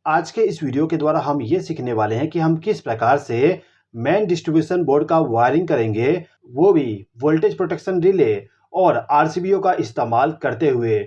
आज के इस वीडियो के द्वारा हम ये सीखने वाले हैं कि हम किस प्रकार से मेन डिस्ट्रीब्यूशन बोर्ड का वायरिंग करेंगे, वो भी वोल्टेज प्रोटेक्शन रिले और आरसीबीओ का इस्तेमाल करते हुए।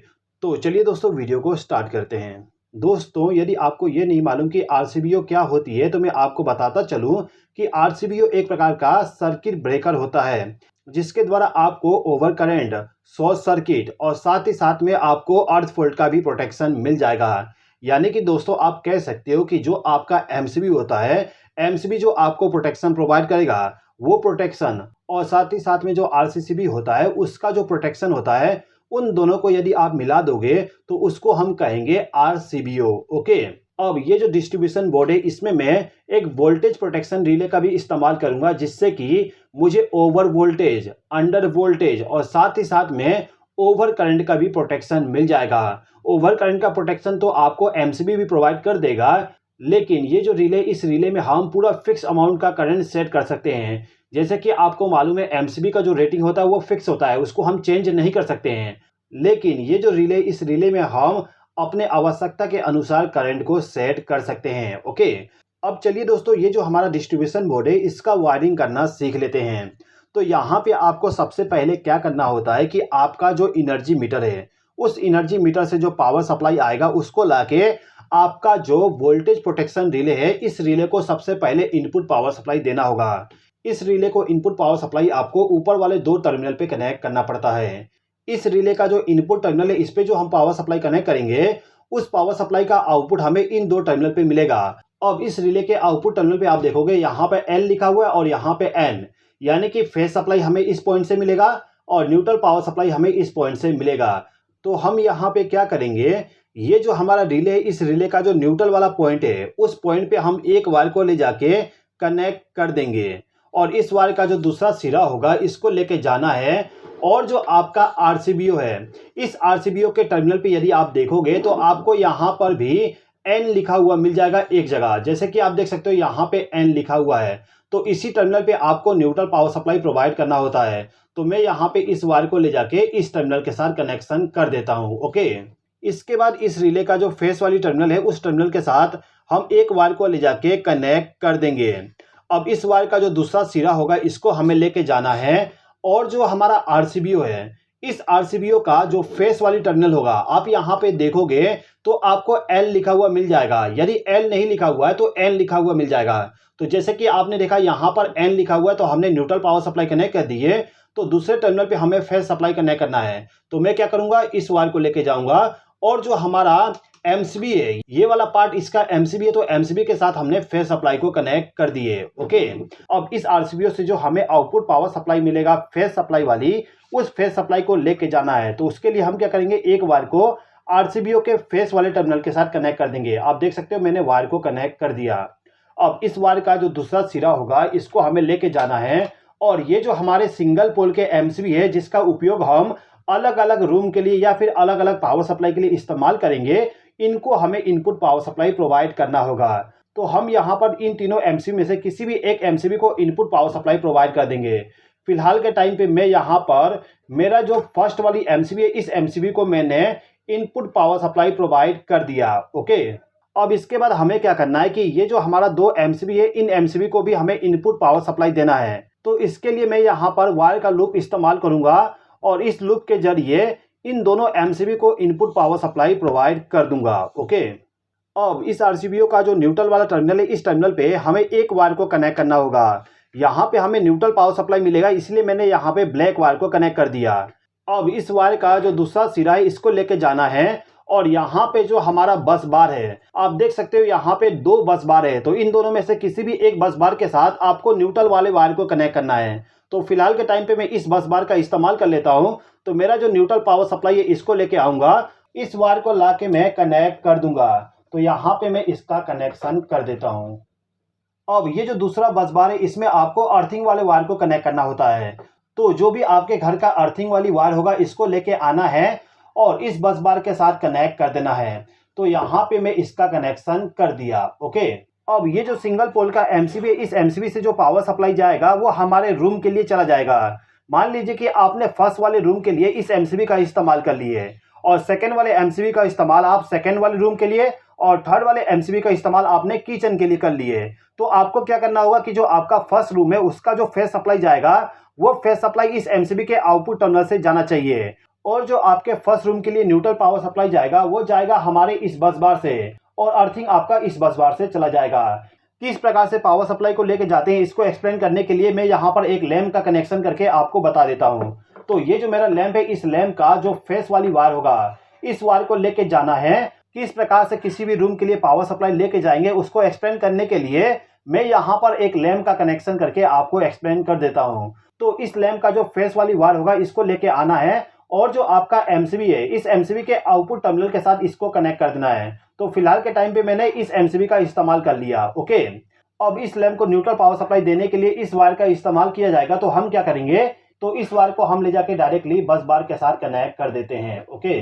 तो चलिए दोस्तों वीडियो को स्टार्ट करते हैं। दोस्तों यदि आपको ये नहीं मालूम कि आरसीबीओ क्या होती है तो मैं आपको बताता चलूँ कि आरसीबीओ एक प्रकार का सर्किट ब्रेकर होता है जिसके द्वारा आपको ओवर करंट, शॉर्ट सर्किट और साथ ही साथ में आपको अर्थ फॉल्ट का भी प्रोटेक्शन मिल जाएगा। यानी कि दोस्तों आप कह सकते हो कि जो आपका एमसीबी होता है, एमसीबी जो आपको प्रोटेक्शन प्रोवाइड करेगा, वो प्रोटेक्शन और साथ ही साथ में जो आरसीसीबी होता है उसका जो प्रोटेक्शन होता है, उन दोनों को यदि आप मिला दोगे तो उसको हम कहेंगे आरसीबीओ। ओके। अब ये जो डिस्ट्रीब्यूशन बोर्ड है इसमें मैं एक वोल्टेज प्रोटेक्शन रिले का भी इस्तेमाल करूंगा जिससे कि मुझे ओवर वोल्टेज, अंडर वोल्टेज और साथ ही साथ में ओवर करंट का भी प्रोटेक्शन मिल जाएगा। ओवर करंट का प्रोटेक्शन तो आपको एमसीबी भी प्रोवाइड कर देगा, लेकिन ये जो रिले, इस रिले में हम पूरा फिक्स अमाउंट का करंट सेट कर सकते हैं। जैसे कि आपको मालूम है एमसीबी का जो रेटिंग होता है वो फिक्स होता है, उसको हम चेंज नहीं कर सकते हैं। लेकिन ये जो रिले, इस रिले में हम अपने आवश्यकता के अनुसार करंट को सेट कर सकते हैं। ओके। अब चलिए दोस्तों ये जो हमारा डिस्ट्रीब्यूशन बोर्ड है इसका वायरिंग करना सीख लेते हैं। तो यहाँ पे आपको सबसे पहले क्या करना होता है कि आपका जो एनर्जी मीटर है, उस एनर्जी मीटर से जो पावर सप्लाई आएगा उसको लाके आपका जो वोल्टेज प्रोटेक्शन रिले है, इस रिले को सबसे पहले इनपुट पावर सप्लाई देना होगा। इस रिले को इनपुट पावर सप्लाई आपको ऊपर वाले 2 टर्मिनल पे कनेक्ट करना पड़ता है। इस रिले का जो इनपुट टर्मिनल है इस पे जो हम पावर सप्लाई कनेक्ट करेंगे, उस पावर सप्लाई का आउटपुट हमें इन 2 टर्मिनल पे मिलेगा। अब इस रिले के आउटपुट टर्मिनल पे आप देखोगे यहाँ पे L लिखा हुआ है और यहाँ पे N, यानी कि फेज सप्लाई हमें इस पॉइंट से मिलेगा और न्यूट्रल पावर सप्लाई हमें इस पॉइंट से मिलेगा। तो हम यहाँ पे क्या करेंगे, ये जो हमारा रिले है, इस रिले का जो न्यूट्रल वाला पॉइंट है उस पॉइंट पे हम एक वायर को ले जाके कनेक्ट कर देंगे और इस वायर का जो दूसरा सिरा होगा इसको लेके जाना है। और जो आपका आरसीबीओ है, इस आरसीबीओ के टर्मिनल पे यदि आप देखोगे तो आपको यहाँ पर भी एन लिखा हुआ मिल जाएगा एक जगह। जैसे कि आप देख सकते हो यहाँ पे एन लिखा हुआ है, तो इसी टर्मिनल पे आपको न्यूट्रल पावर सप्लाई प्रोवाइड करना होता है। तो मैं यहाँ पे इस वायर को ले जाके इस टर्मिनल के साथ कनेक्शन कर देता हूँ। ओके। इसके बाद इस रिले का जो फेस वाली टर्मिनल है उस टर्मिनल के साथ हम एक वायर को ले जाके कनेक्ट कर देंगे। अब इस वायर का जो दूसरा सिरा होगा इसको हमें लेके जाना है और जो हमारा आरसीबीओ है, इस आरसीबीओ का जो फेस वाली टर्मिनल होगा, आप यहाँ पे देखोगे तो आपको L लिखा हुआ मिल जाएगा। यदि L नहीं लिखा हुआ है तो N लिखा हुआ मिल जाएगा। तो जैसे कि आपने देखा यहाँ पर N लिखा हुआ है तो हमने न्यूट्रल पावर सप्लाई कनेक्ट कर दी है, तो दूसरे टर्मिनल पे हमें फेस सप्लाई कनेक्ट करना है। तो मैं क्या करूंगा, इस वायर को लेके जाऊंगा और जो हमारा एमसीबी है, ये वाला पार्ट इसका एमसीबी है, तो एमसीबी के साथ हमने फेस सप्लाई को कनेक्ट कर दिए। ओके। अब इस आरसीबीओ से जो हमें आउटपुट पावर सप्लाई मिलेगा फेस सप्लाई वाली, उस फेस सप्लाई को लेके जाना है। तो उसके लिए हम क्या करेंगे, एक वायर को आरसीबीओ के फेस वाले टर्मिनल के साथ कनेक्ट कर देंगे। आप देख सकते हो मैंने वायर को कनेक्ट कर दिया। अब इस वायर का जो दूसरा सिरा होगा इसको हमें लेके जाना है और ये जो हमारे सिंगल पोल के एमसीबी है जिसका उपयोग हम अलग अलग रूम के लिए या फिर अलग अलग पावर सप्लाई के लिए इस्तेमाल करेंगे, इनको हमें इनपुट पावर सप्लाई प्रोवाइड करना होगा। तो हम यहाँ पर इन तीनों एमसीबी में से किसी भी एक एमसीबी को इनपुट पावर सप्लाई प्रोवाइड कर देंगे। फिलहाल के टाइम पे मैं यहाँ पर मेरा जो फर्स्ट वाली एमसीबी है, इस एमसीबी को मैंने इनपुट पावर सप्लाई प्रोवाइड कर दिया। ओके। अब इसके बाद हमें क्या करना है कि ये जो हमारा 2 एमसीबी है, इन एमसीबी को भी हमें इनपुट पावर सप्लाई देना है। तो इसके लिए मैं यहाँ पर वायर का लूप इस्तेमाल करूंगा और इस लूप के जरिए इन दोनों एमसीबी को इनपुट पावर सप्लाई प्रोवाइड कर दूंगा। ओके। अब इस आरसीबीओ का जो न्यूट्रल वाला टर्मिनल है, इस टर्मिनल पे हमें एक वायर को कनेक्ट करना होगा। यहाँ पे हमें न्यूट्रल पावर सप्लाई मिलेगा, इसलिए मैंने यहाँ पे ब्लैक वायर को कनेक्ट कर दिया। अब इस वायर का जो दूसरा सिरा है इसको लेके जाना है और यहाँ पे जो हमारा बस बार है, आप देख सकते हो यहाँ पे 2 बस बार है, तो इन दोनों में से किसी भी एक बस बार के साथ आपको न्यूट्रल वाले वायर को कनेक्ट करना है। तो फिलहाल के टाइम पे मैं इस बस बार का इस्तेमाल कर लेता हूँ। तो मेरा जो न्यूट्रल पावर सप्लाई है इसको लेके आऊंगा, इस वायर को ला के मैं कनेक्ट कर दूंगा। तो यहाँ पे मैं इसका कनेक्शन कर देता हूँ। अब ये जो दूसरा बस बार है इसमें आपको अर्थिंग वाले वायर को कनेक्ट करना होता है। तो जो भी आपके घर का अर्थिंग वाली वायर होगा इसको लेके आना है और इस बस बार के साथ कनेक्ट कर देना है। तो यहाँ पे मैं इसका कनेक्शन कर दिया। ओके। अब ये जो सिंगल पोल का एमसीबी है, इस एमसीबी से जो पावर सप्लाई जाएगा वो हमारे रूम के लिए चला जाएगा। मान लीजिए कि आपने फर्स्ट वाले रूम के लिए इस एमसीबी का इस्तेमाल कर लिए और सेकेंड वाले एमसीबी का इस्तेमाल आप सेकेंड वाले रूम के लिए और थर्ड वाले एमसीबी का इस्तेमाल आपने किचन के लिए कर लिए, तो आपको क्या करना होगा कि जो आपका फर्स्ट रूम है उसका जो फेस सप्लाई जाएगा वो फेस सप्लाई इस एमसीबी के आउटपुट टर्मिनल से जाना चाहिए, और जो आपके फर्स्ट रूम के लिए न्यूट्रल पावर सप्लाई जाएगा वो जाएगा हमारे इस बस बार से, और अर्थिंग आपका इस बस बार से चला जाएगा। किस प्रकार से पावर सप्लाई को लेके जाते हैं इसको एक्सप्लेन करने के लिए मैं यहाँ पर एक लैंप का कनेक्शन करके आपको बता देता हूँ। तो ये जो मेरा लैंप है, इस लैंप का जो फेस वाली वायर होगा, इस वायर को लेके जाना है। किस प्रकार से किसी भी रूम के लिए पावर सप्लाई लेके जाएंगे उसको एक्सप्लेन करने के लिए मैं यहाँ पर एक लैंप का कनेक्शन करके आपको एक्सप्लेन कर देता हूँ। तो इस लैंप का जो फेस वाली वायर होगा इसको लेके आना है, और जो आपका एमसीबी है इस एमसीबी के आउटपुट टर्मिनल के साथ इसको कनेक्ट कर देना है। तो फिलहाल के टाइम पे मैंने इस एमसीबी का इस्तेमाल कर लिया। ओके, अब इस लैंप को न्यूट्रल पावर सप्लाई देने के लिए इस वायर का इस्तेमाल किया जाएगा। तो हम क्या करेंगे, तो इस वायर को हम ले जाके डायरेक्टली बस बार के साथ कनेक्ट कर देते हैं। ओके,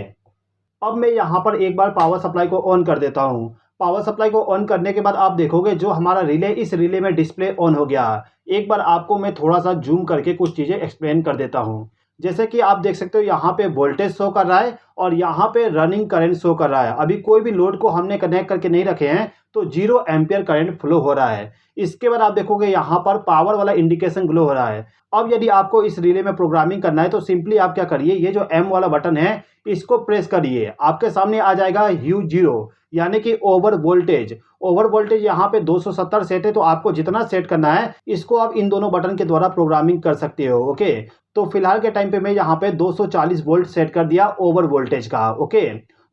अब मैं यहाँ पर एक बार पावर सप्लाई को ऑन कर देता हूँ। पावर सप्लाई को ऑन करने के बाद आप देखोगे जो हमारा रिले, इस रिले में डिस्प्ले ऑन हो गया। एक बार आपको मैं थोड़ा सा जूम करके कुछ चीज़ें एक्सप्लेन कर देता हूँ। जैसे कि आप देख सकते हो यहाँ पे वोल्टेज शो कर रहा है और यहाँ पे रनिंग करंट शो कर रहा है। अभी कोई भी लोड को हमने कनेक्ट करके नहीं रखे हैं, तो 0 एम्पियर करंट फ्लो हो रहा है। इसके बाद आप देखोगे यहाँ पर पावर वाला इंडिकेशन ग्लो हो रहा है। अब यदि आपको इस रिले में प्रोग्रामिंग करना है तो सिंपली आप क्या करिए, ये जो एम वाला बटन है इसको प्रेस करिए। आपके सामने आ जाएगा U0 यानी कि ओवर वोल्टेज। ओवर वोल्टेज यहाँ पे 270 सेट है, तो आपको जितना सेट करना है इसको आप इन दोनों बटन के द्वारा प्रोग्रामिंग कर सकते हो। ओके, तो फिलहाल के टाइम पे मैं यहाँ पे 240 वोल्ट सेट कर दिया ओवर वोल्टेज का। ओके,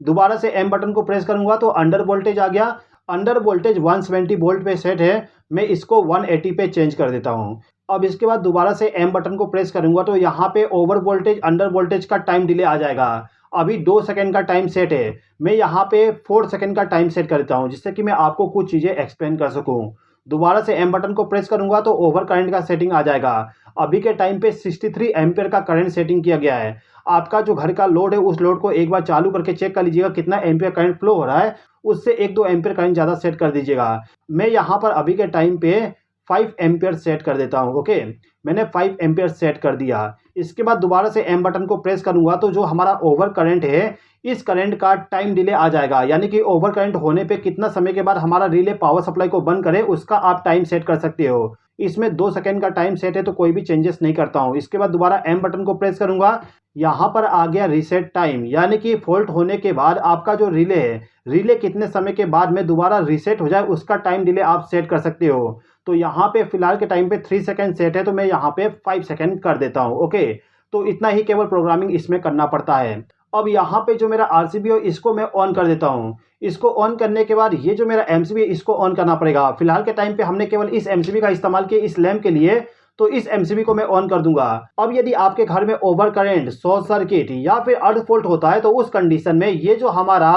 दोबारा से एम बटन को प्रेस करूंगा तो अंडर वोल्टेज आ गया। अंडर वोल्टेज 170 वोल्ट पे सेट है, मैं इसको 180 पे चेंज कर देता हूँ। अब इसके बाद दोबारा से एम बटन को प्रेस करूंगा तो यहाँ पे ओवर वोल्टेज अंडर वोल्टेज का टाइम डिले आ जाएगा। अभी 2 सेकंड का टाइम सेट है, मैं यहाँ पे 4 सेकंड का टाइम सेट कर देता हूँ, जिससे कि मैं आपको कुछ चीज़ें एक्सप्लेन कर सकूँ। दोबारा से एम बटन को प्रेस करूंगा तो ओवर करंट का सेटिंग आ जाएगा। अभी के टाइम पे 63 एम्पियर का करंट सेटिंग किया गया है। आपका जो घर का लोड है उस लोड को एक बार चालू करके चेक कर लीजिएगा कितना एम्पियर करंट फ्लो हो रहा है, उससे 1-2 एम्पियर करंट ज़्यादा सेट कर दीजिएगा। मैं यहाँ पर अभी के टाइम पे 5 एम्पियर सेट कर देता हूँ। ओके, मैंने 5 एम्पियर सेट कर दिया। इसके बाद दोबारा से एम बटन को प्रेस करूंगा तो जो हमारा ओवर करंट है इस करंट का टाइम डिले आ जाएगा, यानी कि ओवर करंट होने पे कितना समय के बाद हमारा रिले पावर सप्लाई को बंद करे उसका आप टाइम सेट कर सकते हो। इसमें 2 सेकंड का टाइम सेट है, तो कोई भी चेंजेस नहीं करता हूँ। इसके बाद दोबारा एम बटन को प्रेस करूंगा, यहाँ पर आ गया रीसेट टाइम, यानी कि फॉल्ट होने के बाद आपका जो रिले है, रिले कितने समय के बाद में दोबारा रीसेट हो जाए उसका टाइम डिले आप सेट कर सकते हो। तो यहाँ पे फिलहाल के टाइम पे 3 सेकंड सेट है, तो मैं यहाँ पे 5 सेकंड कर देता हूँ। ओके, तो इतना ही केवल प्रोग्रामिंग इसमें करना पड़ता है। अब यहाँ पे जो मेरा आरसीबी है इसको मैं ऑन कर देता हूँ। इसको ऑन करने के बाद ये जो मेरा एमसीबी है इसको ऑन करना पड़ेगा। फिलहाल के टाइम पे हमने केवल इस एमसीबी का इस्तेमाल किया इस लैंप के लिए, तो इस एमसीबी को मैं ऑन कर दूंगा। अब यदि आपके घर में ओवर करंट, शॉर्ट सर्किट या फिर अर्थ फॉल्ट होता है तो उस कंडीशन में ये जो हमारा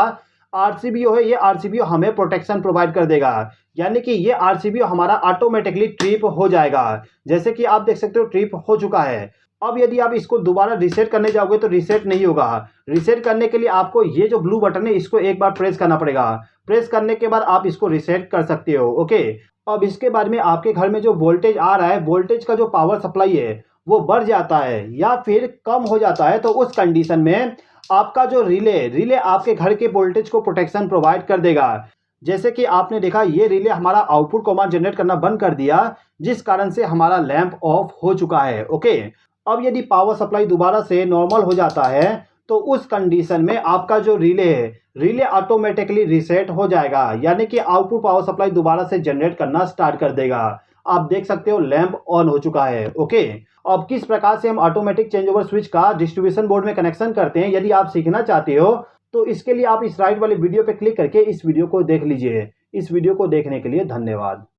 आरसीबीओ है, ये आरसीबीओ हमें प्रोटेक्शन प्रोवाइड कर देगा, यानी कि ये आरसीबीओ हमारा ऑटोमेटिकली ट्रिप हो जाएगा। जैसे कि आप देख सकते हो ट्रिप हो चुका है। अब यदि आप इसको दोबारा रीसेट करने जाओगे तो रीसेट नहीं होगा। रीसेट करने के लिए आपको ये जो ब्लू बटन है इसको एक बार प्रेस करना पड़ेगा। प्रेस करने के बाद आप इसको रीसेट कर सकते हो। ओके, अब इसके बाद में आपके घर में जो वोल्टेज आ रहा है, वोल्टेज का जो पावर सप्लाई है वो बढ़ जाता है या फिर कम हो जाता है, तो उस कंडीशन में आपका जो रिले आपके घर के वोल्टेज को प्रोटेक्शन प्रोवाइड कर देगा। जैसे कि आपने देखा ये रिले हमारा आउटपुट कमांड जनरेट करना बंद कर दिया, जिस कारण से हमारा लैंप ऑफ हो चुका है। ओके, अब यदि पावर सप्लाई दोबारा से नॉर्मल हो जाता है तो उस कंडीशन में आपका जो रिले है, रिले ऑटोमेटिकली रीसेट हो जाएगा, यानी कि आउटपुट पावर सप्लाई दोबारा से जनरेट करना स्टार्ट कर देगा। आप देख सकते हो लैंप ऑन हो चुका है। ओके, अब किस प्रकार से हम ऑटोमेटिक चेंज ओवर स्विच का डिस्ट्रीब्यूशन बोर्ड में कनेक्शन करते हैं, यदि आप सीखना चाहते हो तो इसके लिए आप इस राइट वाले वीडियो पे क्लिक करके इस वीडियो को देख लीजिए। इस वीडियो को देखने के लिए धन्यवाद।